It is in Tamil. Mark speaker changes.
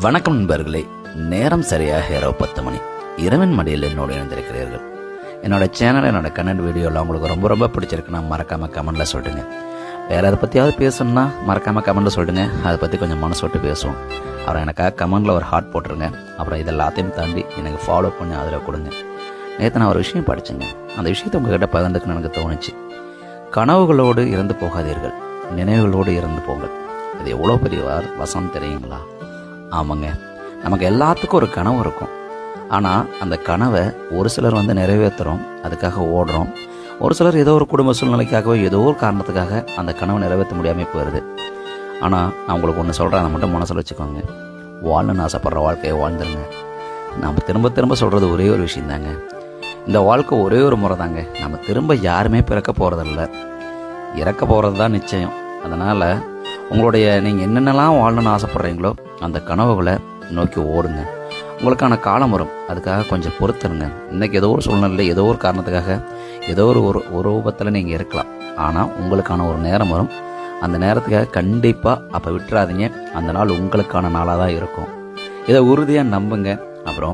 Speaker 1: வணக்கம் நண்பர்களே. நேரம் சரியாக இரவு 10 மணி. இரவின் மடியில் என்னோடு இணைந்திருக்கிறீர்கள். என்னோட சேனல், என்னோட கமெண்ட் வீடியோவில் உங்களுக்கு ரொம்ப ரொம்ப பிடிச்சிருக்குன்னா மறக்காமல் கமெண்டில் சொல்லிடுங்க. வேறு அதை பற்றியாவது பேசணுன்னா மறக்காமல் கமெண்டில் சொல்லிடுங்க. அதை பற்றி கொஞ்சம் மனசு விட்டு பேசுவோம். அப்புறம் எனக்காக கமெண்டில் ஒரு ஹார்ட் போட்டுருங்க. அப்புறம் இதெல்லாத்தையும் தாண்டி எனக்கு ஃபாலோ பண்ணி அதில் கொடுங்க. நேற்று நான் ஒரு விஷயம் படித்தேங்க. அந்த விஷயத்தை உங்ககிட்ட பகிர்ந்துக்குன்னு எனக்கு தோணுச்சு. கனவுகளோடு இறந்து போகாதீர்கள், நினைவுகளோடு இறந்து போங்கள். இது எவ்வளோ பெரிய வசனம் தெரியுங்களா? ஆமாங்க, நமக்கு எல்லாத்துக்கும் ஒரு கனவு இருக்கும். ஆனால் அந்த கனவை ஒரு சிலர் நிறைவேற்றுறோம், அதுக்காக ஓடுறோம். ஒரு சிலர் ஏதோ ஒரு குடும்ப சூழ்நிலைக்காகவோ ஏதோ ஒரு காரணத்துக்காக அந்த கனவை நிறைவேற்ற முடியாமல் போயிடுது. ஆனால் நான் உங்களுக்கு ஒன்று சொல்கிறேன், அதை மட்டும் மனசில் வச்சுக்கோங்க. வாழணும்னு ஆசைப்படுற வாழ்க்கையை வாழ்ந்துருங்க. நம்ம திரும்ப திரும்ப சொல்கிறது ஒரே ஒரு விஷயம் தாங்க. இந்த வாழ்க்கை ஒரே ஒரு முறை தாங்க. நம்ம திரும்ப யாருமே பிறக்க போகிறதில்ல, இறக்க போகிறது தான் நிச்சயம். அதனால் உங்களுடைய நீங்கள் என்னென்னலாம் வாழணும்னு ஆசைப்பட்றீங்களோ அந்த கனவுகளை நோக்கி ஓடுங்க. உங்களுக்கான காலம் வரும், அதுக்காக கொஞ்சம் பொறுத்துருங்க. இன்றைக்கி ஏதோ ஒரு சூழ்நிலையில் ஏதோ ஒரு காரணத்துக்காக ஏதோ ஒரு ரூபத்தில் நீங்கள் இருக்கலாம். ஆனால் உங்களுக்கான ஒரு நேரம் வரும். அந்த நேரத்துக்காக கண்டிப்பாக அப்போ விட்டுறாதீங்க. அந்த நாள் உங்களுக்கான நாளாக தான் இருக்கும். இதை உறுதியாக நம்புங்க. அப்புறம்